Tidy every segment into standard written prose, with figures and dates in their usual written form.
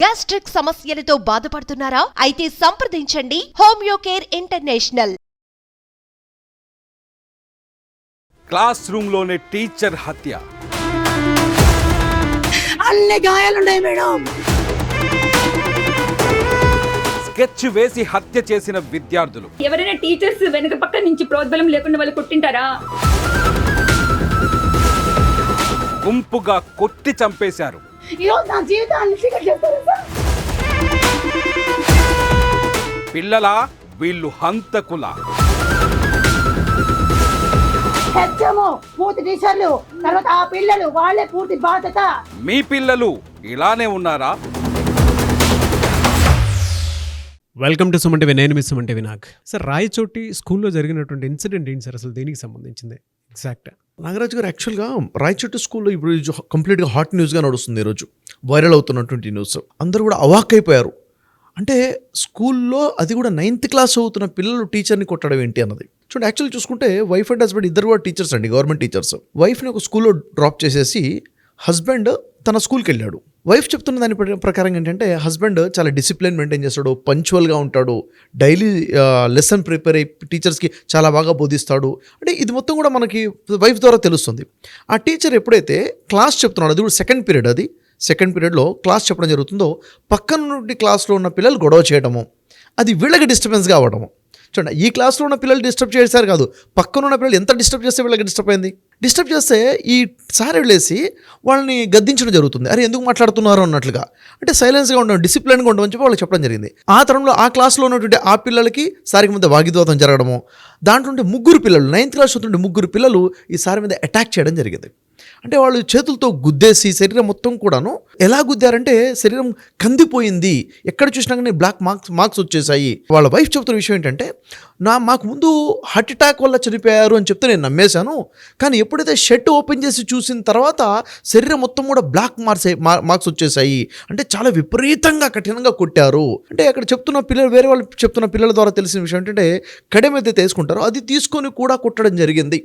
Gastric సమస్యలతో బాధపడుతున్నారా? అయితే సంప్రదించండి homeo care international. Class room లోనే టీచర్ హత్య. అన్ని గాయాలున్నాయి మేడం. స్కెచ్ వేసి హత్య చేసిన విద్యార్థులు. ఎవరైనా టీచర్స్ వెనక పక్క నుంచి ప్రోద్బలం లేకుండా వాళ్ళు కొట్టింటారా? గుంపుగా కొట్టి చంపేశారు. పిల్లలా వీళ్ళు హంతకుల? పూర్తి టీచర్లు తర్వాత ఆ పిల్లలు వాళ్ళే పూర్తి బాధ్యత. మీ పిల్లలు ఇలానే ఉన్నారా? Welcome to Suman TV. నేను మీ సుమన్ టీవీ. నాకు సార్ రాయచోటి స్కూల్లో జరిగినటువంటి ఇన్సిడెంట్ ఏంటి సార్? అసలు దేనికి సంబంధించింది ఎగ్జాక్ట్? నాగరాజు గారు, యాక్చువల్గా రాయచోటి స్కూల్లో ఇప్పుడు కంప్లీట్గా హాట్ న్యూస్గా నడుస్తుంది. ఈరోజు వైరల్ అవుతున్నటువంటి న్యూస్. అందరూ కూడా అవాక్ అయిపోయారు. అంటే స్కూల్లో అది కూడా 9th క్లాస్ చదువుతున్న పిల్లలు టీచర్ని కొట్టడం ఏంటి అన్నది. చూడండి, యాక్చువల్లీ చూసుకుంటే వైఫ్ అండ్ హస్బెండ్ ఇద్దరు కూడా టీచర్స్ అండి, గవర్నమెంట్ టీచర్స్. వైఫ్ని ఒక స్కూల్లో డ్రాప్ చేసేసి హస్బెండ్ తన స్కూల్కి వెళ్ళాడు. వైఫ్ చెప్తున్న దాని ప్రకారం ఏంటంటే హస్బెండ్ చాలా డిసిప్లిన్ మెయింటైన్ చేస్తాడు, పంచువల్గా ఉంటాడు, డైలీ లెసన్ ప్రిపేర్ అయ్యి టీచర్స్కి చాలా బాగా బోధిస్తాడు. అంటే ఇది మొత్తం కూడా మనకి వైఫ్ ద్వారా తెలుస్తుంది. ఆ టీచర్ ఎప్పుడైతే క్లాస్ చెప్తున్నాడు, అది కూడా సెకండ్ పీరియడ్లో క్లాస్ చెప్పడం జరుగుతుందో పక్కన నుండి క్లాస్లో ఉన్న పిల్లలు గొడవ చేయడము, అది వీళ్ళకి డిస్టర్బెన్స్గా అవ్వడము. చూడండి, ఈ క్లాస్లో ఉన్న పిల్లలు డిస్టర్బ్ చేశారు కాదు, పక్కన ఉన్న పిల్లలు ఎంత డిస్టర్బ్ చేస్తే వీళ్ళకి డిస్టర్బ్ అయింది. డిస్టర్బ్ చేస్తే ఈ సార్ వెళ్ళేసి వాళ్ళని గద్దించడం జరుగుతుంది. అరే ఎందుకు మాట్లాడుతున్నారు అన్నట్లుగా. అంటే సైలెన్స్గా ఉండడం, డిసిప్లిన్గా ఉండమని చెప్పి వాళ్ళకి చెప్పడం జరిగింది. ఆ తరంలో ఆ క్లాస్లో ఉన్నటువంటి ఆ పిల్లలకి సారికి మధ్య వాగ్వివాదం జరగడము, దాంట్లో ముగ్గురు పిల్లలు 9th క్లాస్ చదువుతుంటే ముగ్గురు పిల్లలు ఈ సారి మీద అటాక్ చేయడం జరిగింది. అంటే వాళ్ళు చేతులతో గుద్దేసి శరీరం మొత్తం కూడాను ఎలా గుద్దారంటే శరీరం కందిపోయింది, ఎక్కడ చూసినా కానీ బ్లాక్ మార్క్స్ వచ్చేసాయి. వాళ్ళ వైఫ్ చెప్తున్న విషయం ఏంటంటే, మాకు ముందు హార్ట్ అటాక్ వల్ల చనిపోయారు అని చెప్తే నేను నమ్మేశాను, కానీ ఎప్పుడైతే షర్ట్ ఓపెన్ చేసి చూసిన తర్వాత శరీరం మొత్తం కూడా బ్లాక్ మార్క్స్ వచ్చేసాయి. అంటే చాలా విపరీతంగా కఠినంగా కొట్టారు. అంటే అక్కడ చెప్తున్న పిల్లలు, వేరే వాళ్ళు చెప్తున్న పిల్లల ద్వారా తెలిసిన విషయం ఏంటంటే, కడెం అయితే తీసుకుంటారో అది తీసుకొని కూడా కొట్టడం జరిగింది.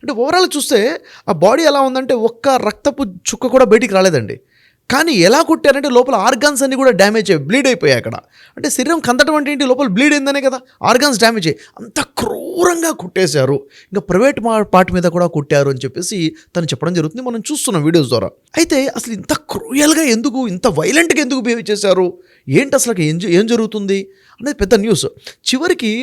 అంటే ఓవరాల్ చూస్తే ఆ బాడీ ఎలా ఉందంటే ఒక్క రక్తపు చుక్క కూడా బయటికి రాలేదండి. కానీ ఎలా కొట్టారంటే లోపల ఆర్గాన్స్ అన్నీ కూడా డ్యామేజ్ అయ్యి బ్లీడ్ అయిపోయాయి అక్కడ. అంటే శరీరం కందటం అంటే ఏంటి, లోపల బ్లీడ్ అయిందనే కదా, ఆర్గాన్స్ డ్యామేజ్ అయ్యి అంత క్రూరంగా కొట్టేశారు. ఇంకా ప్రైవేట్ పార్ట్ మీద కూడా కొట్టారు అని చెప్పేసి తను చెప్పడం జరుగుతుంది. మనం చూస్తున్నాం వీడియోస్ ద్వారా. అయితే అసలు ఇంత క్రూయల్గా ఎందుకు, ఇంత వైలెంట్గా ఎందుకు బిహేవ్ చేశారు, ఏంటి అసలు ఏం జరుగుతుంది అనేది పెద్ద న్యూస్. చివరికి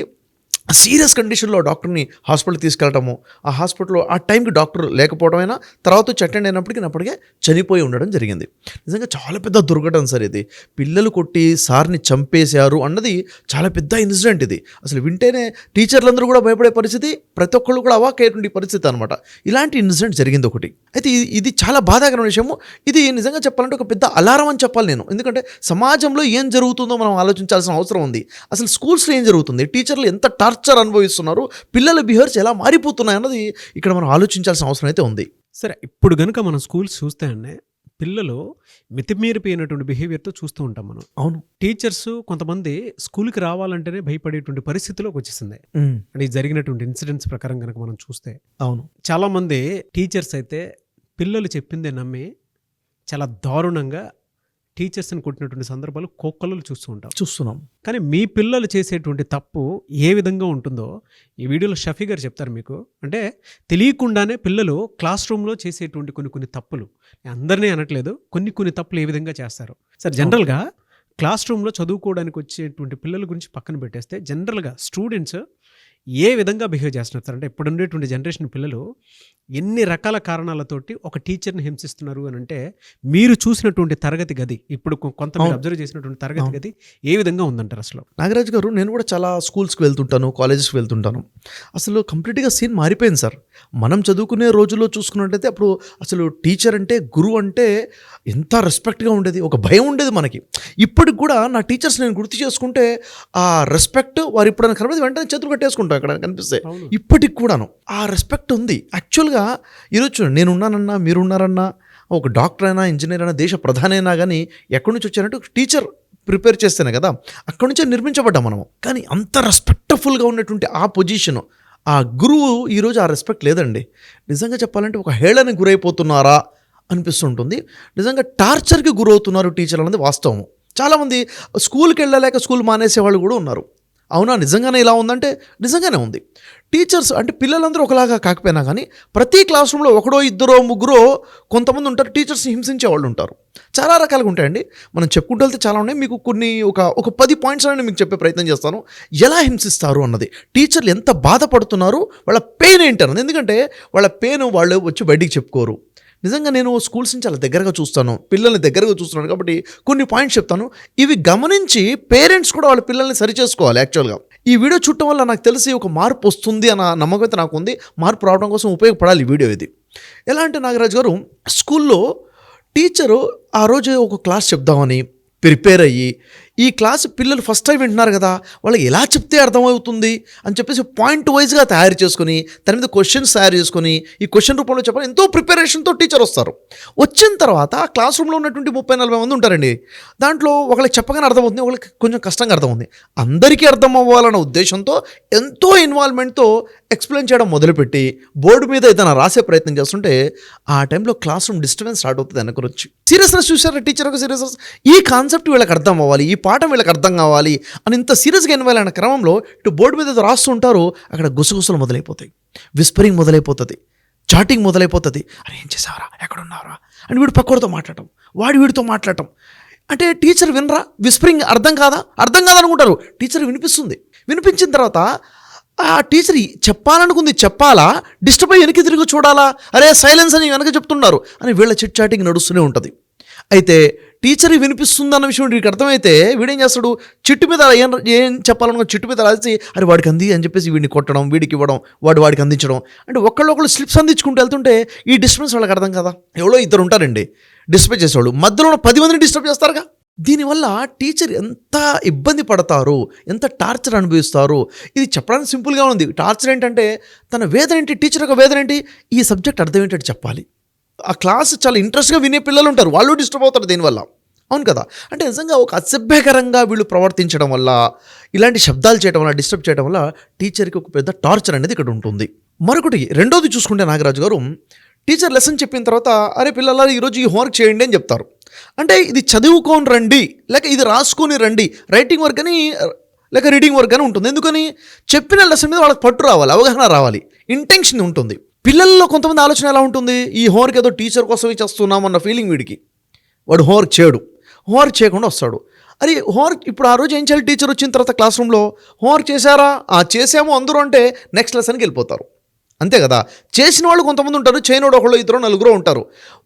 సీరియస్ కండిషన్లో డాక్టర్ని హాస్పిటల్కి తీసుకెళ్ళటము, ఆ హాస్పిటల్లో ఆ టైంకి డాక్టర్ లేకపోవడమైనా తర్వాత వచ్చి అటెండ్ అయినప్పటికీ చనిపోయి ఉండడం జరిగింది. నిజంగా చాలా పెద్ద దుర్ఘటన సార్ ఇది. పిల్లలు కొట్టి సార్ని చంపేశారు అన్నది చాలా పెద్ద ఇన్సిడెంట్. ఇది అసలు వింటేనే టీచర్లందరూ కూడా భయపడే పరిస్థితి, ప్రతి ఒక్కళ్ళు కూడా అవాక్ అయ్యేటువంటి పరిస్థితి అనమాట. ఇలాంటి ఇన్సిడెంట్ జరిగింది ఒకటి. అయితే ఇది చాలా బాధాకరమైన విషయము. ఇది నిజంగా చెప్పాలంటే ఒక పెద్ద అలారం అని చెప్పాలి నేను. ఎందుకంటే సమాజంలో ఏం జరుగుతుందో మనం ఆలోచించాల్సిన అవసరం ఉంది. అసలు స్కూల్స్లో ఏం జరుగుతుంది, టీచర్లు ఎంత టార్చర్ అనుభవిస్తున్నారు, పిల్లల బిహేవియర్స్ ఎలా మారిపోతున్నాయి అన్నది ఇక్కడ మనం ఆలోచించాల్సిన అవసరం అయితే ఉంది. సరే, ఇప్పుడు కనుక మనం స్కూల్స్ చూస్తే అండి, పిల్లలు మితిమీరిపోయినటువంటి బిహేవియర్తో చూస్తూ ఉంటాం మనం. అవును, టీచర్స్ కొంతమంది స్కూల్కి రావాలంటేనే భయపడేటువంటి పరిస్థితిలోకి వచ్చేసింది. అంటే జరిగినటువంటి ఇన్సిడెంట్స్ ప్రకారం కనుక మనం చూస్తే, అవును, చాలామంది టీచర్స్ అయితే పిల్లలు చెప్పిందే నమ్మి చాలా దారుణంగా టీచర్స్ని కొట్టినటువంటి సందర్భాలు కోకొల్లలు చూస్తున్నాం. కానీ మీ పిల్లలు చేసేటువంటి తప్పు ఏ విధంగా ఉంటుందో ఈ వీడియోలో షఫీ గారు చెప్తారు మీకు. అంటే తెలియకుండానే పిల్లలు క్లాస్ రూమ్లో చేసేటువంటి కొన్ని తప్పులు, అందరినీ అనట్లేదు, కొన్ని తప్పులు ఏ విధంగా చేస్తారు సార్? జనరల్గా క్లాస్ రూమ్లో చదువుకోవడానికి వచ్చేటువంటి పిల్లల గురించి పక్కన పెట్టేస్తే జనరల్గా స్టూడెంట్స్ ఏ విధంగా బిహేవ్ చేస్తున్నారు సార్? అంటే ఇప్పుడు ఉండేటువంటి జనరేషన్ పిల్లలు ఎన్ని రకాల కారణాలతోటి ఒక టీచర్ని హింసిస్తున్నారు అని అంటే, మీరు చూసినటువంటి తరగతి గది, ఇప్పుడు కొంతమంది అబ్జర్వ్ చేసినటువంటి తరగతి గది ఏ విధంగా ఉందంటారు అసలు? నాగరాజు గారు, నేను కూడా చాలా స్కూల్స్కి వెళ్తుంటాను, కాలేజెస్కి వెళ్తుంటాను. అసలు కంప్లీట్గా సీన్ మారిపోయింది సార్. మనం చదువుకునే రోజుల్లో చూసుకున్నట్టయితే అప్పుడు అసలు టీచర్ అంటే, గురువు అంటే ఎంత రెస్పెక్ట్గా ఉండేది, ఒక భయం ఉండేది మనకి. ఇప్పటికి కూడా నా టీచర్స్ నేను గుర్తు చేసుకుంటే ఆ రెస్పెక్ట్, వారు ఎప్పుడైనా కనబడి వెంటనే చేతులు కట్టేసుకుంటాం ఎక్కడ కనిపిస్తే. ఇప్పటికి కూడాను ఆ రెస్పెక్ట్ ఉంది. యాక్చువల్గా ఈరోజు నేనున్నానన్నా, మీరున్నారన్నా, ఒక డాక్టర్ అయినా, ఇంజనీర్ అయినా, దేశ ప్రధాని అయినా కానీ ఎక్కడి నుంచి వచ్చారంటే ఒక టీచర్ ప్రిపేర్ చేస్తేనే కదా, అక్కడి నుంచే నిర్మించబడ్డాం మనము. కానీ అంత రెస్పెక్ట్ఫుల్గా ఉన్నటువంటి ఆ పొజిషను, ఆ గురువు ఈరోజు ఆ రెస్పెక్ట్ లేదండి. నిజంగా చెప్పాలంటే ఒక హేళనకి గురైపోతున్నారా అనిపిస్తుంటుంది. నిజంగా టార్చర్కి గురవుతున్నారు టీచర్లు అనేది వాస్తవము. చాలామంది స్కూల్కి వెళ్ళలేక స్కూల్ మానేసే వాళ్ళు కూడా ఉన్నారు. అవునా, నిజంగానే ఇలా ఉందంటే నిజంగానే ఉంది. టీచర్స్ అంటే పిల్లలందరూ ఒకలాగా కాకపోయినా కానీ ప్రతి క్లాస్ రూమ్లో ఒకడో ఇద్దరో ముగ్గురో కొంతమంది ఉంటారు టీచర్స్ని హింసించే వాళ్ళు ఉంటారు. చాలా రకాలుగా ఉంటాయండి, మనం చెప్పుకుంటూ వెళ్తే చాలా ఉన్నాయి. మీకు కొన్ని ఒక 10 పాయింట్స్ అనేది మీకు చెప్పే ప్రయత్నం చేస్తాను. ఎలా హింసిస్తారు అన్నది, టీచర్లు ఎంత బాధపడుతున్నారు, వాళ్ళ పెయిన్ ఏంటన్నది. ఎందుకంటే వాళ్ళ పెయిన్ వాళ్ళు వచ్చి బయటికి చెప్పుకోరు. నిజంగా నేను స్కూల్స్ని చాలా దగ్గరగా చూస్తాను, పిల్లల్ని దగ్గరగా చూస్తున్నాను కాబట్టి కొన్ని పాయింట్స్ చెప్తాను. ఇవి గమనించి పేరెంట్స్ కూడా వాళ్ళ పిల్లల్ని సరి చేసుకోవాలి. యాక్చువల్గా ఈ వీడియో చూడటం వల్ల నాకు తెలిసి ఒక మార్పు వస్తుంది అన్న నమ్మకం అయితే నాకు ఉంది. మార్పు రావడం కోసం ఉపయోగపడాలి ఈ వీడియో ఇది. ఎలా అంటే నాగరాజు గారు, స్కూల్లో టీచరు ఆ రోజు ఒక క్లాస్ చెప్దామని ప్రిపేర్ అయ్యి, ఈ క్లాస్ పిల్లలు ఫస్ట్ టైం వింటున్నారు కదా, వాళ్ళకి ఎలా చెప్తే అర్థమవుతుంది అని చెప్పేసి పాయింట్ వైజ్గా తయారు చేసుకొని దాని మీద క్వశ్చన్స్ తయారు చేసుకొని ఈ క్వశ్చన్ రూపంలో చెప్పాలి. ఎంతో ప్రిపరేషన్తో టీచర్ వస్తారు. వచ్చిన తర్వాత ఆ క్లాస్ రూమ్లో ఉన్నటువంటి 30-40 మంది ఉంటారండి. దాంట్లో ఒకరికి చెప్పగానే అర్థమవుతుంది, ఒకరికి కొంచెం కష్టంగా అర్థమవుతుంది. అందరికీ అర్థం అవ్వాలన్న ఉద్దేశంతో ఎంతో ఇన్వాల్వ్మెంట్తో ఎక్స్ప్లెయిన్ చేయడం మొదలుపెట్టి బోర్డు మీద ఏదైనా రాసే ప్రయత్నం చేస్తుంటే ఆ టైంలో క్లాస్ రూమ్ డిస్టర్బెన్స్ స్టార్ట్ అవుతుంది. వెనక నుంచి సీరియస్నెస్ చూసారా టీచర్ యొక్క సీరియస్నెస్, ఈ కాన్సెప్ట్ వీళ్ళకి అర్థం అవ్వాలి, ఈ పాఠం వీళ్ళకి అర్థం కావాలి అని ఇంత సీరియస్గా ఇన్వాల్వ్ అయిన క్రమంలో ఇటు బోర్డు మీద రాస్తుంటారు, అక్కడ గుసగుసలు మొదలైపోతాయి, విస్పరింగ్ మొదలైపోతుంది, చాటింగ్ మొదలైపోతుంది. అరే ఏం చేసావరా, ఎక్కడున్నారా అని వీడు పక్కడితో మాట్లాడటం, వీడితో మాట్లాడటం. అంటే టీచర్ వినరా, విస్పరింగ్ అర్థం కాదా అనుకుంటారు. టీచర్ వినిపిస్తుంది. వినిపించిన తర్వాత ఆ టీచర్ చెప్పాలనుకుంది చెప్పాలా, డిస్టర్బ్ అయ్యి వెనక్కి తిరిగి చూడాలా, అరే సైలెన్స్ అని వెనక చెప్తున్నారు అని వీళ్ళ చిట్ చాటింగ్ నడుస్తూనే ఉంటుంది. అయితే టీచర్ వినిపిస్తుందన్న విషయం వీడికి అర్థమైతే వీడేం చేస్తాడు, చిట్టు మీద ఏం చెప్పాలనుకో చిట్టు మీద రాసి అరే వాడికి అంది అని చెప్పేసి వీడిని కొట్టడం, వీడికి ఇవ్వడం, వాడికి అందించడం. అంటే ఒకళ్ళు స్లిప్స్ అందించుకుంటూ వెళ్తుంటే ఈ డిస్టర్బెన్స్ వాళ్ళకి అర్థం కదా. ఎవరో ఇద్దరు ఉంటారండి డిస్టర్బ్ చేసేవాళ్ళు, మధ్యలో 10 మందిని డిస్టర్బ్ చేస్తారుగా. దీనివల్ల టీచర్ ఎంత ఇబ్బంది పడతారు, ఎంత టార్చర్ అనుభవిస్తారు. ఇది చెప్పడానికి సింపుల్గా ఉంది. టార్చర్ ఏంటంటే తన వేదన ఏంటి, టీచర్ యొక్క వేదన ఏంటి, ఈ సబ్జెక్ట్ అర్థం ఏంటంటే చెప్పాలి. ఆ క్లాస్ చాలా ఇంట్రెస్ట్గా వినే పిల్లలు ఉంటారు, వాళ్ళు డిస్టర్బ్ అవుతారు దీనివల్ల. అవును కదా. అంటే నిజంగా ఒక అసభ్యకరంగా వీళ్ళు ప్రవర్తించడం వల్ల, ఇలాంటి శబ్దాలు చేయడం వల్ల, డిస్టర్బ్ చేయడం వల్ల టీచర్కి ఒక పెద్ద టార్చర్ అనేది ఇక్కడ ఉంటుంది. మరొకటి రెండోది చూసుకుంటే నాగరాజు గారు, టీచర్ లెసన్ చెప్పిన తర్వాత అరే పిల్లల ఈరోజు ఈ హోంవర్క్ చేయండి అని చెప్తారు. అంటే ఇది చదువుకొని రండి, లేక ఇది రాసుకొని రండి, రైటింగ్ వర్క్ అని లేక రీడింగ్ వర్క్ అని ఉంటుంది. ఎందుకని చెప్పిన లెసన్ మీద వాళ్ళకి పట్టు రావాలి, అవగాహన రావాలి, ఇంటెన్షన్ ఉంటుంది. పిల్లల్లో కొంతమంది ఆలోచన ఎలా ఉంటుంది, ఈ హోంవర్క్ ఏదో టీచర్ కోసమే చేస్తున్నాం అన్న ఫీలింగ్ వీడికి. వాడు హోంవర్క్ చేయడు, హోంవర్క్ చేయకుండా వస్తాడు. అరే హోంవర్క్ ఇప్పుడు ఆ రోజు ఏం చేయాలి, టీచర్ వచ్చిన తర్వాత క్లాస్ రూమ్లో హోంవర్క్ చేశారా, చేసాము అందరూ అంటే నెక్స్ట్ లెసన్కి వెళ్ళిపోతారు. అంతే కదా. చేసిన వాళ్ళు కొంతమంది ఉంటారు, చేయనోడు ఒకళ్ళు ఇద్దరు నలుగురు ఉంటారు.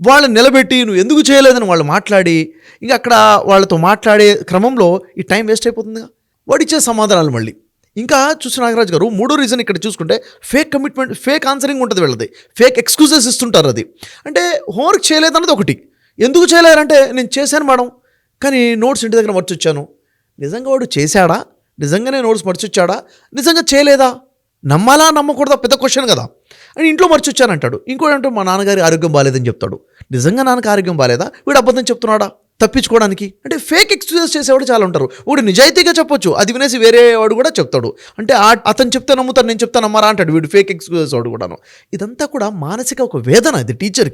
వాళ్ళని నిలబెట్టి నువ్వు ఎందుకు చేయలేదని వాళ్ళు మాట్లాడి, ఇంకా అక్కడ వాళ్ళతో మాట్లాడే క్రమంలో ఈ టైం వేస్ట్ అయిపోతుందిగా. వాడు ఇచ్చే సమాధానాలు మళ్ళీ ఇంకా చూసిన నాగరాజు గారు, మూడో రీజన్ ఇక్కడ చూసుకుంటే ఫేక్ కమిట్మెంట్, ఫేక్ ఆన్సరింగ్ ఉంటుంది వీళ్ళది, ఫేక్ ఎక్స్క్యూజెస్ ఇస్తుంటారు. అది అంటే హోంవర్క్ చేయలేదన్నది ఒకటి, ఎందుకు చేయలేరంటే నేను చేశాను మేడం కానీ నోట్స్ ఇంటి దగ్గర మర్చొచ్చాను. నిజంగా వాడు చేశాడా, నిజంగానే నోట్స్ మర్చొచ్చాడా, నిజంగా చేయలేదా, నమ్మాలా నమ్మకూడదా పెద్ద క్వశ్చన్ కదా. అని ఇంట్లో మర్చొచ్చానంటాడు. ఇంకోటి అంటే మా నాన్నగారి ఆరోగ్యం బాగాలేదని చెప్తాడు. నిజంగా నాన్నకి ఆరోగ్యం బాగాలేదా, వీడు అబద్ధం చెప్తున్నాడా తప్పించుకోవడానికి. అంటే ఫేక్ ఎక్స్క్యూజెస్ చేసేవాడు చాలా ఉంటారు. వాడు నిజాయితీగా చెప్పొచ్చు, అది వినేసి వేరే వాడు కూడా చెప్తాడు. అంటే అతను చెప్తే నమ్ముతారు, నేను చెప్తే నమ్మరా అంటాడు వీడు, ఫేక్ ఎక్స్క్యూజెస్ వాడు కూడాను. ఇదంతా కూడా మానసిక ఒక వేదన. ఇది టీచర్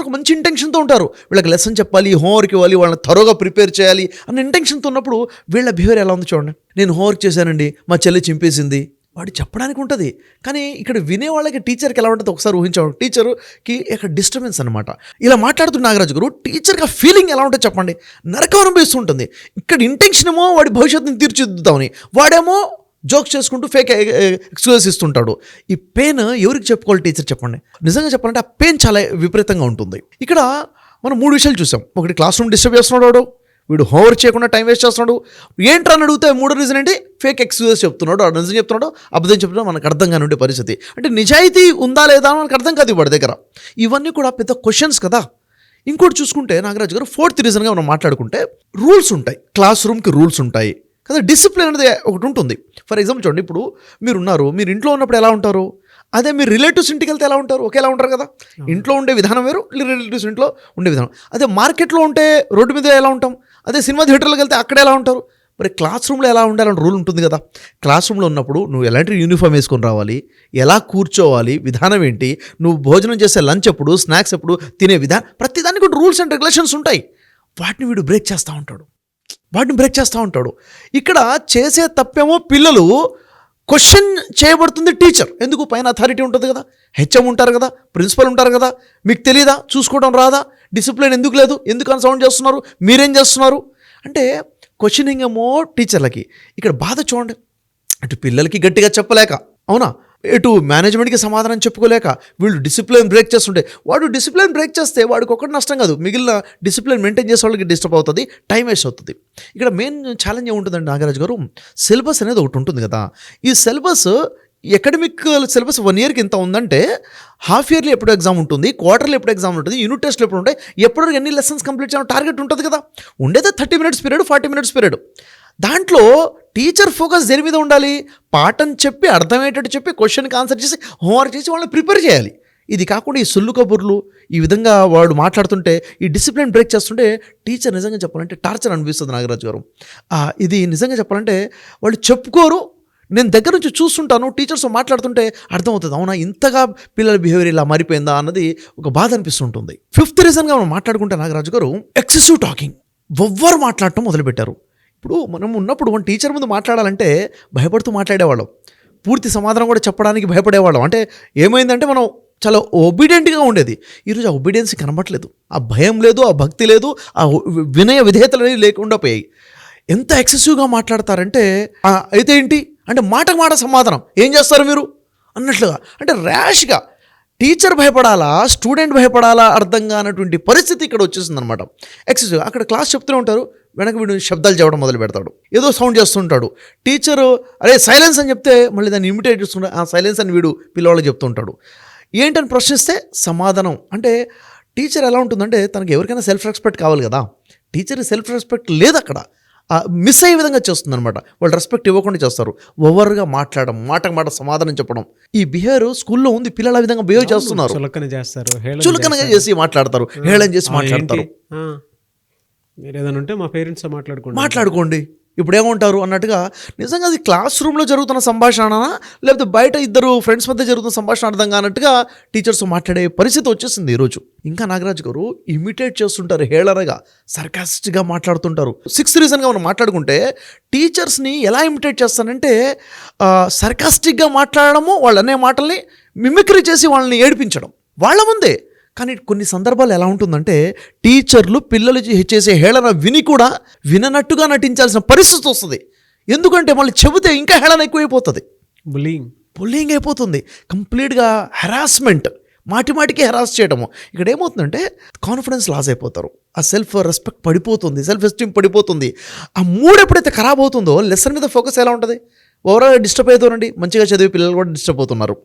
ఒక మంచి ఇంటెన్షన్తో ఉంటారు, వీళ్ళకి లెసన్ చెప్పాలి, హోంవర్క్ ఇవ్వాలి, వాళ్ళని త్వరగా ప్రిపేర్ చేయాలి అన్న ఇంటెన్షన్తో ఉన్నప్పుడు వీళ్ళ బిహేవియర్ ఎలా ఉంది చూడండి. నేను హోంవర్క్ చేశానండి, మా చెల్లి చింపేసింది, వాడు చెప్పడానికి ఉంటుంది. కానీ ఇక్కడ వినే వాళ్ళకి టీచర్కి ఎలా ఉంటుంది ఒకసారి ఊహించాడు. టీచర్కి ఇక్కడ డిస్టర్బెన్స్ అనమాట. ఇలా మాట్లాడుతున్న నాగరాజు గారు, టీచర్కి ఆ ఫీలింగ్ ఎలా ఉంటుంది చెప్పండి, నరకం అనిపిస్తుంటుంది. ఇక్కడ ఇంటెన్షన్ ఏమో వాడి భవిష్యత్తుని తీర్చిదిద్దామని, వాడేమో జోక్స్ చేసుకుంటూ ఫేక్ ఎక్స్క్యూజెస్ ఇస్తుంటాడు. ఈ పెయిన్ ఎవరికి చెప్పుకోవాలి టీచర్ చెప్పండి. నిజంగా చెప్పాలంటే ఆ పెయిన్ చాలా విపరీతంగా ఉంటుంది. ఇక్కడ మనం 3 విషయాలు చూసాం. ఒకటి క్లాస్ రూమ్ డిస్టర్బ్ చేస్తున్నాడు, వీడు హోంవర్క్ చేయకుండా టైం వేస్ట్ చేస్తున్నాడు, ఏంట్రా అని అడిగితే 3వ రీజన్ ఏంటి, ఫేక్ ఎక్స్క్యూజెస్ చెప్తున్నాడు, నిజం చెప్తున్నాడు, అబద్ధం చెప్తున్నాడు, మనకు అర్థం కాని ఉండే పరిస్థితి. అంటే నిజాయితీ ఉందా లేదా మనకు అర్థం కాదు వాడి దగ్గర. ఇవన్నీ కూడా పెద్ద క్వశ్చన్స్ కదా. ఇంకోటి చూసుకుంటే నాగరాజు గారు, 4th రీజన్గా మనం మాట్లాడుకుంటే రూల్స్ ఉంటాయి, క్లాస్ రూమ్కి రూల్స్ ఉంటాయి కదా, డిసిప్లిన్ అనేది ఒకటి ఉంటుంది. ఫర్ ఎగ్జాంపుల్ చూడండి, ఇప్పుడు మీరు ఇంట్లో ఉన్నప్పుడు ఎలా ఉంటారు, అదే మీరు రిలేటివ్స్ ఇంటికి వెళ్తే ఎలా ఉంటారు, ఒకేలా ఉంటారు కదా. ఇంట్లో ఉండే విధానం వేరు, రిలేటివ్స్ ఇంట్లో ఉండే విధానం. అదే మార్కెట్లో ఉంటే రోడ్డు మీద ఎలా ఉంటాం, అదే సినిమా థియేటర్లోకి వెళ్తే అక్కడ ఎలా ఉంటారు. మరి క్లాస్ రూమ్లో ఎలా ఉండాలని రూల్ ఉంటుంది కదా. క్లాస్ రూమ్లో ఉన్నప్పుడు నువ్వు ఎలాంటి యూనిఫామ్ వేసుకొని రావాలి, ఎలా కూర్చోవాలి, విధానం ఏంటి, నువ్వు భోజనం చేసే లంచ్ ఎప్పుడు, స్నాక్స్ ఎప్పుడు, తినే విధానం, ప్రతిదానికి కూడా రూల్స్ అండ్ రెగ్యులేషన్స్ ఉంటాయి. వాటిని వీడు బ్రేక్ చేస్తూ ఉంటాడు. వాటిని బ్రేక్ చేస్తూ ఉంటాడు. ఇక్కడ చేసే తప్పేమో పిల్లలు, క్వశ్చన్ చేయబడుతుంది టీచర్. ఎందుకు? పైన అథారిటీ ఉంటుంది కదా, హెచ్ఎం ఉంటారు కదా, ప్రిన్సిపల్ ఉంటారు కదా, మీకు తెలియదా, చూసుకోవడం రాదా, డిసిప్లిన్ ఎందుకు లేదు, ఎందుకని సౌండ్ చేస్తున్నారు, మీరేం చేస్తున్నారు అంటే క్వశ్చనింగ్ ఏమో టీచర్లకి. ఇక్కడ బాధ చూడండి, అటు పిల్లలకి గట్టిగా చెప్పలేక, అవునా, ఇటు మేనేజ్మెంట్కి సమాధానం చెప్పుకోలేక వీళ్ళు డిసిప్లిన్ బ్రేక్ చేస్తుంటే, వాడు డిసిప్లిన్ బ్రేక్ చేస్తే వాడికి ఒకటి నష్టం కాదు, మిగిలిన డిసిప్లిన్ మెయింటైన్ చేసే వాళ్ళకి డిస్టర్బ్ అవుతుంది, టైం వేస్ట్ అవుతుంది. ఇక్కడ మెయిన్ ఛాలెంజ్ ఏముంటుందండి నాగరాజు గారు, సిలబస్ అనేది ఒకటి ఉంటుంది కదా. ఈ సిలబస్ అకాడమిక్ సిలబస్ 1 ఇయర్కి ఇంత ఉందంటే, హాఫ్ ఇయర్లీ ఎప్పుడు ఎగ్జామ్ ఉంటుంది, క్వార్టర్లీ ఎప్పుడు ఎగ్జామ్ ఉంటుంది, యూనిట్ టెస్ట్లు ఎప్పుడు ఉంటాయి, ఎప్పుడు ఎన్ని లెసన్స్ కంప్లీట్ చేయాలని టార్గెట్ ఉంటుంది కదా. ఉండేది 30 minutes పీరియడ్, 40 minutes పీరియడ్. దాంట్లో టీచర్ ఫోకస్ దేని మీద ఉండాలి, పాఠం చెప్పి అర్థమయ్యేటట్టు చెప్పి క్వశ్చన్కి ఆన్సర్ చేసి హోంవర్క్ చేసి వాళ్ళని ప్రిపేర్ చేయాలి. ఇది కాకుండా ఈ సొల్లు కబుర్లు ఈ విధంగా వాడు మాట్లాడుతుంటే, ఈ డిసిప్లిన్ బ్రేక్ చేస్తుంటే టీచర్ నిజంగా చెప్పాలంటే టార్చర్ అనిపిస్తుంది నాగరాజు గారు. ఇది నిజంగా చెప్పాలంటే వాళ్ళు చెప్పుకోరు, నేను దగ్గర నుంచి చూస్తుంటాను, టీచర్స్ మాట్లాడుతుంటే అర్థమవుతుంది, అవునా ఇంతగా పిల్లల బిహేవియర్ ఇలా మారిపోయిందా అన్నది ఒక బాధ అనిపిస్తుంటుంది. 5th రీజన్గా మనం మాట్లాడుకుంటే నాగరాజు గారు, ఎక్సెసివ్ టాకింగ్. ఎవ్వరు మాట్లాడటం మొదలుపెట్టారు. ఇప్పుడు మనం ఉన్నప్పుడు మన టీచర్ ముందు మాట్లాడాలంటే భయపడుతూ మాట్లాడేవాళ్ళం, పూర్తి సమాధానం కూడా చెప్పడానికి భయపడేవాళ్ళం. అంటే ఏమైందంటే మనం చాలా ఒబీడియంట్గా ఉండేది. ఈరోజు ఆ ఒబీడియన్స్ కనబడట్లేదు, ఆ భయం లేదు, ఆ భక్తి లేదు, ఆ వినయ విధేయతలు అనేవి లేకుండా పోయాయి. ఎంత ఎక్సెసివ్గా మాట్లాడతారంటే, అయితే ఏంటి అంటే మాటకు మాట సమాధానం, ఏం చేస్తారు మీరు అన్నట్లుగా, అంటే ర్యాష్గా. టీచర్ భయపడాలా, స్టూడెంట్ భయపడాలా అర్థం కానటువంటి పరిస్థితి ఇక్కడ వచ్చేసింది అనమాట. ఎక్సెసివ్. అక్కడ క్లాస్ చెప్తూనే ఉంటారు, వెనక వీడు శబ్దాలు చేయడం మొదలు పెడతాడు, ఏదో సౌండ్ చేస్తుంటాడు. టీచరు అరే సైలెన్స్ అని చెప్తే మళ్ళీ దాన్ని ఇమిటేట్ చేస్తుంటాడు, ఆ సైలెన్స్ అని వీడు పిల్లవాళ్ళకి చెప్తుంటాడు. ఏంటని ప్రశ్నిస్తే సమాధానం. అంటే టీచర్ ఎలా ఉంటుందంటే, తనకి ఎవరికైనా సెల్ఫ్ రెస్పెక్ట్ కావాలి కదా, టీచర్ సెల్ఫ్ రెస్పెక్ట్ లేదు అక్కడ, మిస్ అయ్యే విధంగా చేస్తుంది అనమాట. వాళ్ళు రెస్పెక్ట్ ఇవ్వకుండా చేస్తారు, ఓవర్గా మాట్లాడడం, మాటకు మాట సమాధానం చెప్పడం. ఈ బిహేవియర్ స్కూల్లో ఉంది, పిల్లలు ఆ విధంగా బిహేవ్ చేస్తున్నారు, చులకనగా చేసి మాట్లాడతారు, హేళన చేసి మాట్లాడతారు. మీరు ఏదైనా ఉంటే మా పేరెంట్స్ మాట్లాడుకోండి ఇప్పుడు ఏమంటారు అన్నట్టుగా. నిజంగా అది క్లాస్ రూమ్లో జరుగుతున్న సంభాషణ, లేకపోతే బయట ఇద్దరు ఫ్రెండ్స్ మధ్య జరుగుతున్న సంభాషణ అర్థం కానట్టుగా టీచర్స్ మాట్లాడే పరిస్థితి వచ్చేసింది ఈరోజు. ఇంకా నాగరాజు గారు ఇమిటేట్ చేస్తుంటారు, హేళనగా సర్కాస్టిక్గా మాట్లాడుతుంటారు. 6th రీజన్గా మనం మాట్లాడుకుంటే, టీచర్స్ని ఎలా ఇమిటేట్ చేస్తానంటే సర్కాస్టిక్గా మాట్లాడడము, వాళ్ళు అనే మాటల్ని మిమిక్రీ చేసి వాళ్ళని ఏడిపించడం వాళ్ళ ముందే. కానీ కొన్ని సందర్భాలు ఎలా ఉంటుందంటే, టీచర్లు పిల్లలు చేసే హేళన విని కూడా విననట్టుగా నటించాల్సిన పరిస్థితి వస్తుంది. ఎందుకంటే మళ్ళీ చెబితే ఇంకా హేళన ఎక్కువైపోతుంది, బుల్లింగ్ అయిపోతుంది, కంప్లీట్గా హెరాస్మెంట్, మాటికి హెరాస్ చేయడము. ఇక్కడ ఏమవుతుందంటే కాన్ఫిడెన్స్ లాస్ అయిపోతారు, ఆ సెల్ఫ్ రెస్పెక్ట్ పడిపోతుంది, సెల్ఫ్ ఎస్టీమ్ పడిపోతుంది. ఆ మూడ్ ఎప్పుడైతే ఖరాబ్ అవుతుందో లెసన్ మీద ఫోకస్ ఎలా ఉంటుంది, ఓవరాల్గా డిస్టర్బ్ అవుతారండి. మంచిగా చదివే పిల్లలు కూడా డిస్టర్బ్ అవుతున్నారు.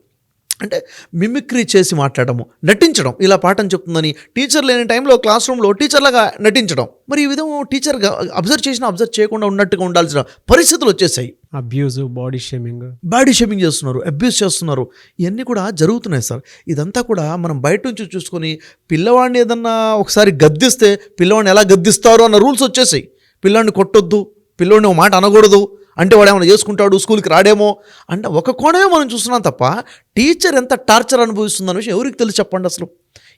అంటే మిమిక్రీ చేసి మాట్లాడము, నటించడం, ఇలా పాఠం చెప్తుందని టీచర్ లేని టైంలో క్లాస్ రూమ్లో టీచర్లాగా నటించడం. మరి ఈ విధంగా టీచర్గా అబ్జర్వ్ చేయకుండా ఉన్నట్టుగా ఉండాల్సిన పరిస్థితులు వచ్చేసాయి. అబ్యూజ్, బాడీ షేమింగ్ చేస్తున్నారు, అబ్యూస్ చేస్తున్నారు. ఇవన్నీ కూడా జరుగుతున్నాయి సార్. ఇదంతా కూడా మనం బయట నుంచి చూసుకొని, పిల్లవాడిని ఏదన్నా ఒకసారి గద్దిస్తే పిల్లవాడిని ఎలా గద్దిస్తారు అన్న రూల్స్ వచ్చేసాయి. పిల్లవాడిని కొట్టొద్దు, పిల్లవాడిని ఒక మాట అనకూడదు, అంటే వాడు ఏమైనా చేసుకుంటాడు, స్కూల్కి రాడేమో అంటే ఒక కోణమే మనం చూస్తున్నాం తప్ప, టీచర్ ఎంత టార్చర్ అనుభవిస్తుందన్న విషయం ఎవరికి తెలిసి చెప్పండి అసలు.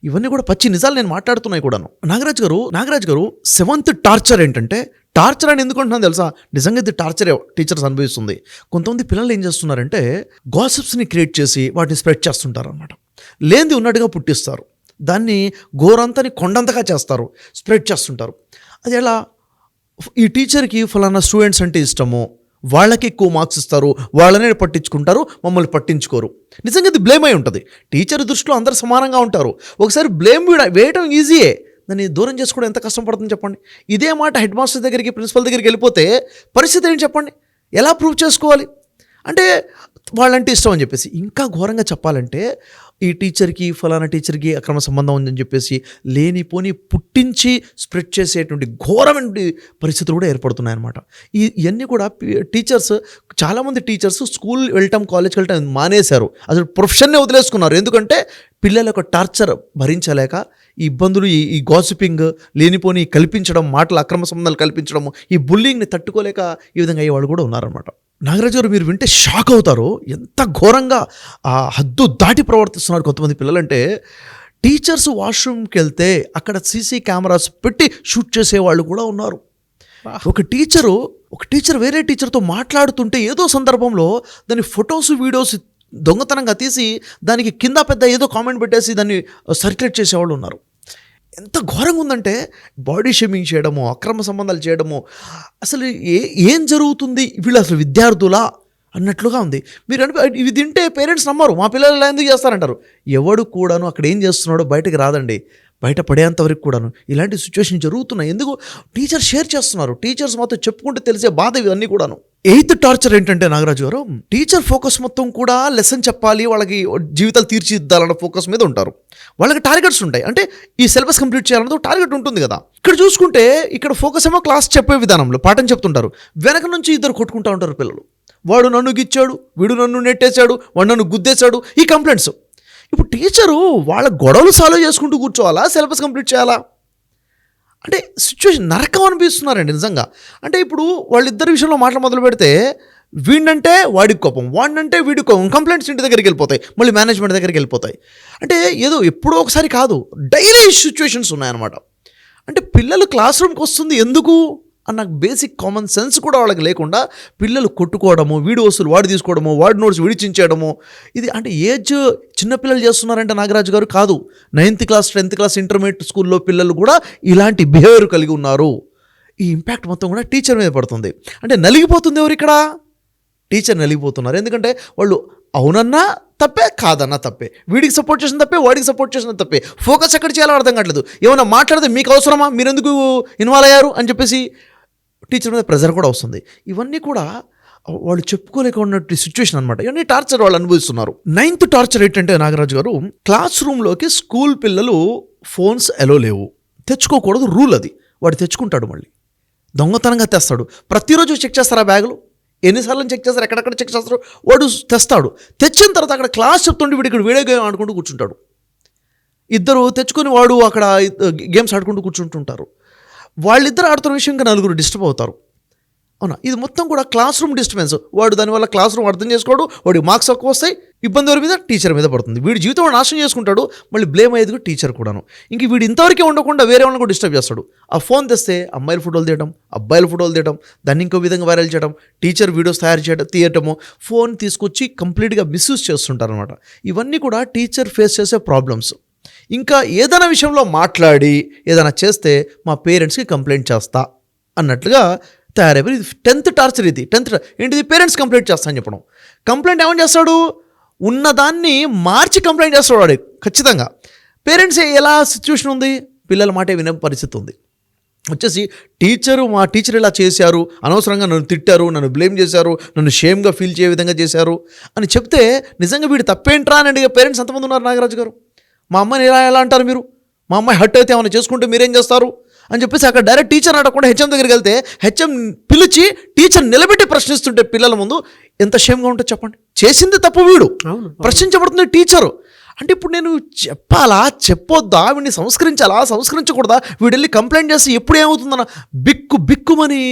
ఇవన్నీ కూడా పచ్చి నిజాలు నేను మాట్లాడుతున్నాయి కూడాను. నాగరాజు గారు 7th టార్చర్ ఏంటంటే, టార్చర్ అని ఎందుకుంటున్నాను తెలుసా, నిజంగా ఇది టార్చరే టీచర్స్ అనుభవిస్తుంది. కొంతమంది పిల్లలు ఏం చేస్తున్నారంటే, గాసిప్స్ని క్రియేట్ చేసి వాటిని స్ప్రెడ్ చేస్తుంటారు అనమాట. లేనిది ఉన్నట్టుగా పుట్టిస్తారు, దాన్ని గోరంతని కొండంతగా చేస్తారు, స్ప్రెడ్ చేస్తుంటారు. అది ఎలా, ఈ టీచర్కి ఫలానా స్టూడెంట్స్ అంటే ఇష్టము, వాళ్ళకి ఎక్కువ మార్క్స్ ఇస్తారు, వాళ్ళనే పట్టించుకుంటారు, మమ్మల్ని పట్టించుకోరు. నిజంగా ఇది బ్లేమ్ అయి ఉంటుంది. టీచర్ దృష్టిలో అందరు సమానంగా ఉంటారు. ఒకసారి బ్లేమ్ వేయడం ఈజీయే, దాన్ని దూరం చేసుకోవడం ఎంత కష్టం పడుతుంది చెప్పండి. ఇదే మాట హెడ్ మాస్టర్ దగ్గరికి, ప్రిన్సిపల్ దగ్గరికి వెళ్ళిపోతే పరిస్థితి ఏంటి చెప్పండి, ఎలా ప్రూవ్ చేసుకోవాలి? అంటే వాళ్ళంటే ఇష్టం అని చెప్పేసి. ఇంకా ఘోరంగా చెప్పాలంటే, ఈ టీచర్కి ఫలానా టీచర్కి అక్రమ సంబంధం ఉందని చెప్పేసి లేనిపోని పుట్టించి స్ప్రెడ్ చేసేటువంటి ఘోరమైన పరిస్థితులు కూడా ఏర్పడుతున్నాయన్నమాట. ఇవన్నీ కూడా టీచర్స్, చాలామంది టీచర్స్ స్కూల్ వెళ్ళటం, కాలేజ్కి వెళ్ళటం మానేశారు, అసలు ప్రొఫెషన్నే వదిలేసుకున్నారు. ఎందుకంటే పిల్లల యొక్క టార్చర్ భరించలేక, ఈ ఇబ్బందులు, ఈ గాసిపింగ్, లేనిపోని కల్పించడం, మాటలు అక్రమ సంబంధాలు కల్పించడము, ఈ బుల్లింగ్ని తట్టుకోలేక ఈ విధంగా అయ్యేవాళ్ళు కూడా ఉన్నారన్నమాట. నాగరాజు గారు మీరు వింటే షాక్ అవుతారు, ఎంత ఘోరంగా ఆ హద్దు దాటి ప్రవర్తిస్తున్నారు కొంతమంది పిల్లలంటే. టీచర్స్ వాష్రూమ్కి వెళ్తే అక్కడ సీసీ కెమెరాస్ పెట్టి షూట్ చేసేవాళ్ళు కూడా ఉన్నారు. ఒక టీచర్ వేరే టీచర్తో మాట్లాడుతుంటే ఏదో సందర్భంలో దాని ఫొటోస్ వీడియోస్ దొంగతనంగా తీసి దానికి కింద పెద్ద ఏదో కామెంట్ పెట్టేసి దాన్ని సర్క్యులేట్ చేసేవాళ్ళు ఉన్నారు. ఎంత ఘోరంగా ఉందంటే బాడీ షేమింగ్ చేయడము, అక్రమ సంబంధాలు చేయడము, అసలు ఏం జరుగుతుంది, వీళ్ళు అసలు విద్యార్థులా అన్నట్లుగా ఉంది. మీరు ఇవి తింటే పేరెంట్స్ నమ్మరు, మా పిల్లలు ఇలా ఎందుకు చేస్తారంటారు. ఎవడు కూడాను అక్కడ ఏం చేస్తున్నాడో బయటకు రాదండి, బయట పడేంతవరకు కూడాను ఇలాంటి సిచ్యువేషన్ జరుగుతున్నాయి. ఎందుకు టీచర్ షేర్ చేస్తున్నారు, టీచర్స్ మాత్రం చెప్పుకుంటే తెలిసే బాధ ఇవన్నీ కూడాను. 8th టార్చర్ ఏంటంటే నాగరాజు గారు, టీచర్ ఫోకస్ మొత్తం కూడా లెసన్ చెప్పాలి, వాళ్ళకి జీవితాలు తీర్చిదిద్దాలన్న ఫోకస్ మీద ఉంటారు. వాళ్ళకి టార్గెట్స్ ఉంటాయి, అంటే ఈ సిలబస్ కంప్లీట్ చేయాలన్నది టార్గెట్ ఉంటుంది కదా. ఇక్కడ చూసుకుంటే ఇక్కడ ఫోకస్ ఏమో క్లాస్ చెప్పే విధానంలో పాఠం చెప్తుంటారు, వెనక నుంచి ఇద్దరు కొట్టుకుంటూ ఉంటారు పిల్లలు. వాడు నన్ను గిచ్చాడు, వీడు నన్ను నెట్టేశాడు, వాడు నన్ను గుద్దేశాడు, ఈ కంప్లైంట్స్. ఇప్పుడు టీచరు వాళ్ళ గొడవలు సాల్వ్ చేసుకుంటూ కూర్చోవాలా, సిలబస్ కంప్లీట్ చేయాలా? అంటే సిచ్యువేషన్ నరకం అనిపిస్తున్నారండి నిజంగా. అంటే ఇప్పుడు వాళ్ళిద్దరి విషయంలో మాటలు మొదలు పెడితే వీడినంటే వాడికి కోపం, వాడినంటే వీడికి కోపం, కంప్లైంట్స్ ఇంటి దగ్గరికి వెళ్ళిపోతాయి, మళ్ళీ మేనేజ్మెంట్ దగ్గరికి వెళ్ళిపోతాయి. అంటే ఏదో ఎప్పుడో ఒకసారి కాదు, డైలీ సిచ్యువేషన్స్ ఉన్నాయన్నమాట. అంటే పిల్లలు క్లాస్ రూమ్కి వస్తుంది ఎందుకు అన్న బేసిక్ కామన్ సెన్స్ కూడా వాళ్ళకి లేకుండా పిల్లలు కొట్టుకోవడము, వీడి వస్తువులు వాడు తీసుకోవడము, వాడి నోట్స్ విడిచించేయడము, ఇది అంటే ఏజ్ చిన్నపిల్లలు చేస్తున్నారంటే నాగరాజు గారు కాదు, 9th class 10th class intermediate స్కూల్లో పిల్లలు కూడా ఇలాంటి బిహేవియర్ కలిగి ఉన్నారు. ఈ ఇంపాక్ట్ మొత్తం కూడా టీచర్ మీద పడుతుంది. అంటే నలిగిపోతుంది ఎవరు ఇక్కడ, టీచర్ నలిగిపోతున్నారు. ఎందుకంటే వాళ్ళు అవునన్నా తప్పే, కాదన్నా తప్పే, వీడికి సపోర్ట్ చేసిన తప్పే, వాడికి సపోర్ట్ చేసిన తప్పే, ఫోకస్ ఎక్కడ చేయాలో అర్థం కావట్లేదు. ఏమైనా మాట్లాడితే మీకు అవసరమా, మీరు ఎందుకు ఇన్వాల్వ్ అయ్యారు అని చెప్పేసి టీచర్ మీద ప్రెజర్ కూడా వస్తుంది. ఇవన్నీ కూడా వాళ్ళు చెప్పుకోలేక ఉన్నట్టు సిచ్యువేషన్ అనమాట. ఇవన్నీ టార్చర్ వాళ్ళు అనుభవిస్తున్నారు. 9th టార్చర్ ఏంటంటే నాగరాజు గారు, క్లాస్ రూమ్లోకి స్కూల్ పిల్లలు ఫోన్స్ ఎలో లేవు, తెచ్చుకోకూడదు రూల్ అది. వాడు తెచ్చుకుంటాడు, మళ్ళీ దొంగతనంగా తెస్తాడు. ప్రతిరోజు చెక్ చేస్తారు ఆ బ్యాగులు, ఎన్నిసార్లు చెక్ చేస్తారు, ఎక్కడెక్కడ చెక్ చేస్తారు. వాడు తెస్తాడు, తెచ్చిన తర్వాత అక్కడ క్లాస్ చెప్తుంటే వీడు ఇక్కడ వీడియో గేమ్ ఆడుకుంటూ కూర్చుంటాడు. ఇద్దరు తెచ్చుకొని వాడు అక్కడ గేమ్స్ ఆడుకుంటూ కూర్చుంటుంటారు. వాళ్ళిద్దరు ఆడుతున్న విషయం ఇంకా నలుగురు డిస్టర్బ్ అవుతారు. అవునా, ఇది మొత్తం కూడా క్లాస్ రూమ్ డిస్టర్బెన్స్. వాడు దానివల్ల క్లాస్ రూమ్ అర్థం చేసుకోడు, వాడికి మార్క్స్ తక్కువ వస్తాయి, ఇబ్బంది ఎవరి మీద, టీచర్ మీద పడుతుంది. వీడి జీవితం వాడు నాశనం చేసుకుంటాడు, మళ్ళీ బ్లేమ్ అయ్యేది కూడా టీచర్ కూడాను. ఇంక వీడు ఇంతవరకే ఉండకుండా వేరే వాళ్ళని కూడా డిస్టర్బ్ చేస్తాడు. ఆ ఫోన్ తెస్తే అమ్మాయిల ఫోటోలు తీయడం, అబ్బాయిల ఫోటోలు తీయడం, దాన్ని ఇంకో విధంగా వైరల్ చేయడం, టీచర్ వీడియోస్ తీయటము, ఫోన్ తీసుకొచ్చి కంప్లీట్గా మిస్యూజ్ చేస్తుంటారు అనమాట. ఇవన్నీ కూడా టీచర్ ఫేస్ చేసే ప్రాబ్లమ్స్. ఇంకా ఏదైనా విషయంలో మాట్లాడి ఏదైనా చేస్తే మా పేరెంట్స్కి కంప్లైంట్ చేస్తా అన్నట్లుగా తయారైపోయి. ఇది 10th టార్చర్. ఇది 10th ఏంటిది, పేరెంట్స్ కంప్లైంట్ చేస్తా అని చెప్పడం. కంప్లైంట్ ఏమని చేస్తాడు, ఉన్నదాన్ని మార్చి కంప్లైంట్ చేస్తాడు వాడు ఖచ్చితంగా. పేరెంట్స్ ఎలా సిచ్యువేషన్ ఉంది, పిల్లల మాట వినే పరిస్థితి ఉంది. వచ్చేసి మా టీచర్ ఇలా చేశారు, అనవసరంగా నన్ను తిట్టారు, నన్ను బ్లేమ్ చేశారు, నన్ను షేమ్గా ఫీల్ చేయ విధంగా చేశారు అని చెప్తే నిజంగా వీడు తప్పేంట్రా అని అడిగే పేరెంట్స్ ఎంతమంది ఉన్నారు నాగరాజు గారు? మా అమ్మాయిని ఎలా అంటారు మీరు, మా అమ్మాయి హర్ట్ అయితే ఏమైనా చేసుకుంటే మీరేం చేస్తారు అని చెప్పేసి అక్కడ డైరెక్ట్ టీచర్ అడగకుండా హెచ్ఎం దగ్గరికి వెళ్తే హెచ్ఎం పిలిచి టీచర్ నిలబెట్టి ప్రశ్నిస్తుంటే పిల్లల ముందు ఎంత షేమ్గా ఉంటుందో చెప్పండి. చేసింది తప్పు వీడు, ప్రశ్నించబడుతుంది టీచరు. అంటే ఇప్పుడు నేను చెప్పాలా, చెప్పొద్దా, వీడిని సంస్కరించాలా, సంస్కరించకూడదా, వీడు వెళ్ళి కంప్లైంట్ చేసి ఎప్పుడు ఏమవుతుందన్న బిక్కుమని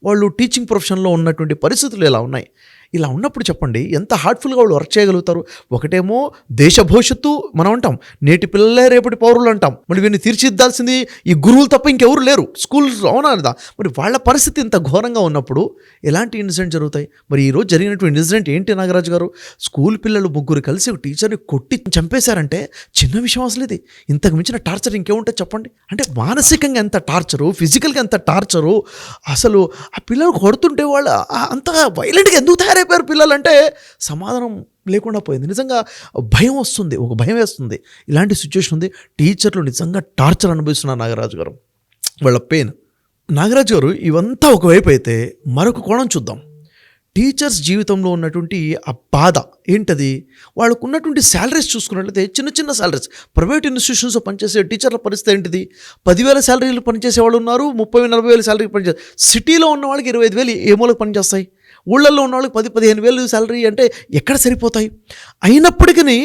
వాళ్ళు టీచింగ్ ప్రొఫెషన్లో ఉన్నటువంటి పరిస్థితులు ఇలా ఉన్నాయి. ఇలా ఉన్నప్పుడు చెప్పండి ఎంత హార్ట్ఫుల్గా వాళ్ళు వర్క్ చేయగలుగుతారు. ఒకటేమో దేశ భవిష్యత్తు మనం అంటాం, నేటి పిల్లలే రేపటి పౌరులు అంటాం. మరి వీరిని తీర్చిదిద్దాల్సింది ఈ గురువులు తప్ప ఇంకెవరు లేరు స్కూల్స్, అవునా లేదా? మరి వాళ్ళ పరిస్థితి ఇంత ఘోరంగా ఉన్నప్పుడు ఎలాంటి ఇన్సిడెంట్ జరుగుతాయి? మరి ఈరోజు జరిగినటువంటి ఇన్సిడెంట్ ఏంటి నాగరాజు గారు? స్కూల్ పిల్లలు ముగ్గురు కలిసి ఒక టీచర్ని కొట్టి చంపేశారంటే చిన్న విషయం అసలు ఇది. ఇంతకు మించిన టార్చర్ ఇంకేముంటుంది చెప్పండి? అంటే మానసికంగా ఎంత టార్చరు, ఫిజికల్గా ఎంత టార్చరు. అసలు ఆ పిల్లలు కొడుతుంటే వాళ్ళు అంతగా వైలెంట్గా ఎందుకు తయారైపోయారు పిల్లలు అంటే సమాధానం లేకుండా పోయింది. నిజంగా భయం వస్తుంది, ఒక భయం వేస్తుంది. ఇలాంటి సిచ్యువేషన్ ఉంది. టీచర్లు నిజంగా టార్చర్ అనుభవిస్తున్నారు నాగరాజు గారు, వాళ్ళ పెయిన్. నాగరాజు గారు ఇవంతా ఒకవైపు అయితే మరొక కోణం చూద్దాం. టీచర్స్ జీవితంలో ఉన్నటువంటి ఆ బాధ ఏంటది? వాళ్ళకు ఉన్నటువంటి శాలరీస్ చూసుకున్నట్లయితే చిన్న శాలరీస్. ప్రైవేట్ ఇన్స్టిట్యూషన్స్లో పనిచేసే టీచర్ల పరిస్థితి ఏంటిది? 10,000 శాలరీలు పనిచేసే వాళ్ళు ఉన్నారు, 30,000-40,000 శాలరీ పనిచేస్తారు. సిటీలో ఉన్న వాళ్ళకి 25,000 ఏ మూలకు పనిచేస్తాయి? ఊళ్ళల్లో ఉన్న వాళ్ళకి 10,000-15,000 శాలరీ అంటే ఎక్కడ సరిపోతాయి? అయినప్పటికీ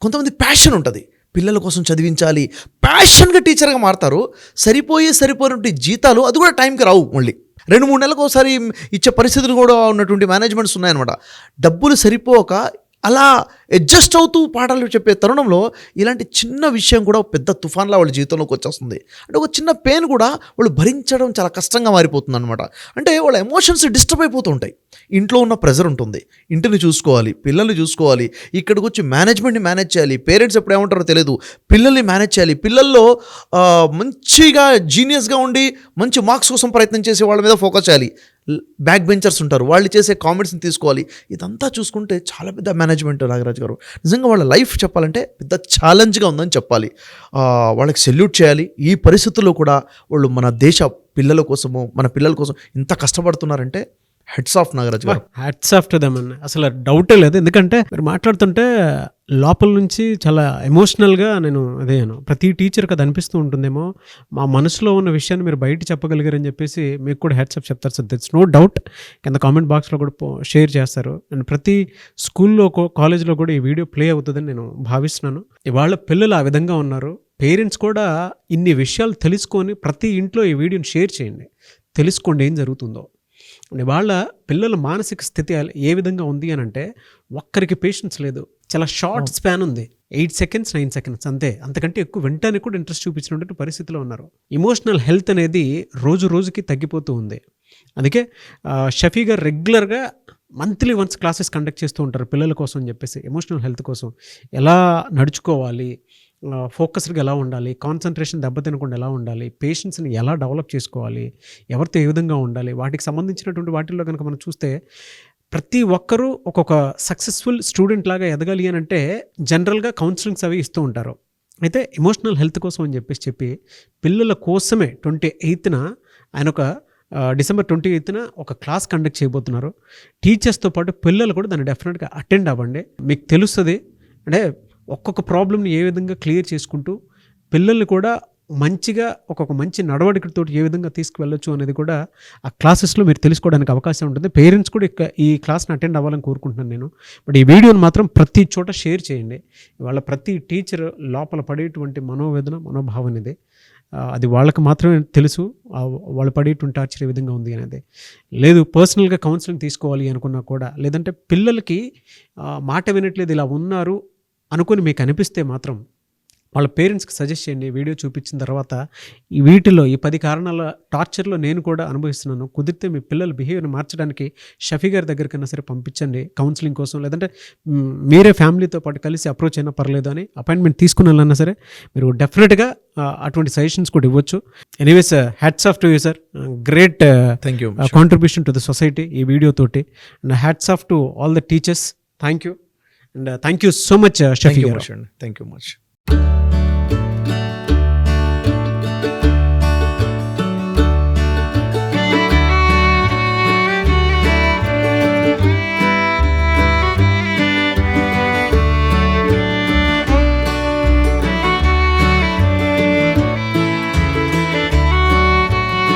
కొంతమంది ప్యాషన్ ఉంటుంది, పిల్లల కోసం చదివించాలి, ప్యాషన్గా టీచర్గా మారుతారు. సరిపోయినటువంటి జీతాలు అది కూడా టైంకి రావు, మళ్ళీ 2-3 నెలలకు ఒకసారి ఇచ్చే పరిస్థితులు కూడా ఉన్నటువంటి మేనేజ్మెంట్స్ ఉన్నాయన్నమాట. డబ్బులు సరిపోక అలా అడ్జస్ట్ అవుతూ పాఠాలు చెప్పే తరుణంలో ఇలాంటి చిన్న విషయం కూడా ఒక పెద్ద తుఫాన్లా వాళ్ళ జీవితంలోకి వచ్చేస్తుంది. అంటే ఒక చిన్న పెయిన్ కూడా వాళ్ళు భరించడం చాలా కష్టంగా మారిపోతుంది అనమాట. అంటే వాళ్ళ ఎమోషన్స్ డిస్టర్బ్ అయిపోతూ ఉంటాయి. ఇంట్లో ఉన్న ప్రెజర్ ఉంటుంది, ఇంటిని చూసుకోవాలి, పిల్లల్ని చూసుకోవాలి, ఇక్కడికి వచ్చి మేనేజ్మెంట్ని మేనేజ్ చేయాలి, పేరెంట్స్ ఎప్పుడు ఏమంటారో తెలియదు, పిల్లల్ని మేనేజ్ చేయాలి, పిల్లల్లో మంచిగా జీనియస్గా ఉండి మంచి మార్క్స్ కోసం ప్రయత్నం చేసే వాళ్ళ మీద ఫోకస్ చేయాలి, బ్యాక్ బెంచర్స్ ఉంటారు వాళ్ళు చేసే కామెంట్స్ని తీసుకోవాలి. ఇదంతా చూసుకుంటే చాలా పెద్ద మేనేజ్మెంట్ నాగరాజ్ గారు. నిజంగా వాళ్ళ లైఫ్ చెప్పాలంటే పెద్ద ఛాలెంజ్గా ఉందని చెప్పాలి. వాళ్ళకి సెల్యూట్ చేయాలి. ఈ పరిస్థితుల్లో కూడా వాళ్ళు మన దేశ పిల్లల కోసము మన పిల్లల కోసం ఇంత కష్టపడుతున్నారంటే హెడ్స్ ఆఫ్ నాగరాజ్ గారు. హ్యాట్స్ ఆఫ్ టు దెమ్ అన్న, అసలు డౌటే లేదు. ఎందుకంటే మీరు మాట్లాడుతుంటే లోపల నుంచి చాలా ఎమోషనల్గా నేను ప్రతి టీచర్కి అది అనిపిస్తూ ఉంటుందేమో, మా మనసులో ఉన్న విషయాన్ని మీరు బయట చెప్పగలిగారని చెప్పేసి మీకు కూడా హ్యాట్స్ ఆఫ్ చెప్తారు సార్. That's no doubt. కింద కామెంట్ బాక్స్లో కూడా షేర్ చేస్తారు. అండ్ ప్రతి స్కూల్లో కాలేజ్లో కూడా ఈ వీడియో ప్లే అవుతుందని నేను భావిస్తున్నాను. ఇవాళ పిల్లలు ఆ విధంగా ఉన్నారు. పేరెంట్స్ కూడా ఇన్ని విషయాలు తెలుసుకొని ప్రతి ఇంట్లో ఈ వీడియోని షేర్ చేయండి, తెలుసుకోండి ఏం జరుగుతుందో. వాళ్ళ పిల్లల మానసిక స్థితి ఏ విధంగా ఉంది అని అంటే, ఒక్కరికి పేషెన్స్ లేదు, చాలా షార్ట్ స్పాన్ ఉంది, 8 seconds 9 seconds అంతే, అంతకంటే ఎక్కువ వెంటనే కూడా ఇంట్రెస్ట్ చూపించినటువంటి పరిస్థితిలో ఉన్నారు. ఎమోషనల్ హెల్త్ అనేది రోజు రోజుకి తగ్గిపోతూ ఉంది. అందుకే షఫీ గారు రెగ్యులర్గా మంత్లీ వన్స్ క్లాసెస్ కండక్ట్ చేస్తూ ఉంటారు పిల్లల కోసం అని చెప్పేసి, ఎమోషనల్ హెల్త్ కోసం ఎలా నడుచుకోవాలి, ఫోకస్డ్గా ఎలా ఉండాలి, కాన్సన్ట్రేషన్ దెబ్బతినకుండా ఎలా ఉండాలి, పేషెన్స్ని ఎలా డెవలప్ చేసుకోవాలి, ఎవరితో ఏ విధంగా ఉండాలి, వాటికి సంబంధించినటువంటి వాటిల్లో కనుక మనం చూస్తే ప్రతి ఒక్కరూ ఒక్కొక్క సక్సెస్ఫుల్ స్టూడెంట్ లాగా ఎదగాలి అని అంటే జనరల్గా కౌన్సిలింగ్స్ అవి ఇస్తూ ఉంటారు. అయితే ఎమోషనల్ హెల్త్ కోసం అని చెప్పి పిల్లల కోసమే 28న ఆయన ఒక December 28న ఒక క్లాస్ కండక్ట్ చేయబోతున్నారు. టీచర్స్తో పాటు పిల్లలు కూడా దాన్ని డెఫినెట్గా అటెండ్ అవ్వండి. మీకు తెలుస్తుంది అంటే ఒక్కొక్క ప్రాబ్లమ్ని ఏ విధంగా క్లియర్ చేసుకుంటూ పిల్లల్ని కూడా మంచిగా ఒక్కొక్క మంచి నడవడికతో ఏ విధంగా తీసుకువెళ్ళొచ్చు అనేది కూడా ఆ క్లాసెస్లో మీరు తెలుసుకోవడానికి అవకాశం ఉంటుంది. పేరెంట్స్ కూడా ఈ క్లాస్ని అటెండ్ అవ్వాలని కోరుకుంటున్నాను నేను. బట్ ఈ వీడియోని మాత్రం ప్రతి చోట షేర్ చేయండి. వాళ్ళ ప్రతి టీచర్ లోపల పడేటువంటి మనోవేదన మనోభావం ఇది, అది వాళ్ళకి మాత్రమే తెలుసు. వాళ్ళు పడేటువంటి టార్చర్ ఏ విధంగా ఉంది అనేది. లేదు పర్సనల్గా కౌన్సిలింగ్ తీసుకోవాలి అనుకున్నా కూడా, లేదంటే పిల్లలకి మాట వినట్లేదు ఇలా ఉన్నారు అనుకుని మీకు అనిపిస్తే మాత్రం వాళ్ళ పేరెంట్స్కి సజెస్ట్ చేయండి. వీడియో చూపించిన తర్వాత ఈ వీటిలో ఈ 10 కారణాల టార్చర్లో నేను కూడా అనుభవిస్తున్నాను, కుదిరితే మీ పిల్లల బిహేవియర్ని మార్చడానికి షఫీ గారి దగ్గరికైనా సరే పంపించండి కౌన్సిలింగ్ కోసం, లేదంటే మీరే ఫ్యామిలీతో పాటు కలిసి అప్రోచ్ అయినా పర్లేదు అని అపాయింట్మెంట్ తీసుకున్నా సరే మీరు డెఫినెట్గా అటువంటి సజెషన్స్ కూడా ఇవ్వచ్చు. Anyways hats off to you sir, great thank you contribution to the society ఈ వీడియో తోటి. And hats off to all the teachers. Thank you and thank you so much Shafi garu. Thank you much.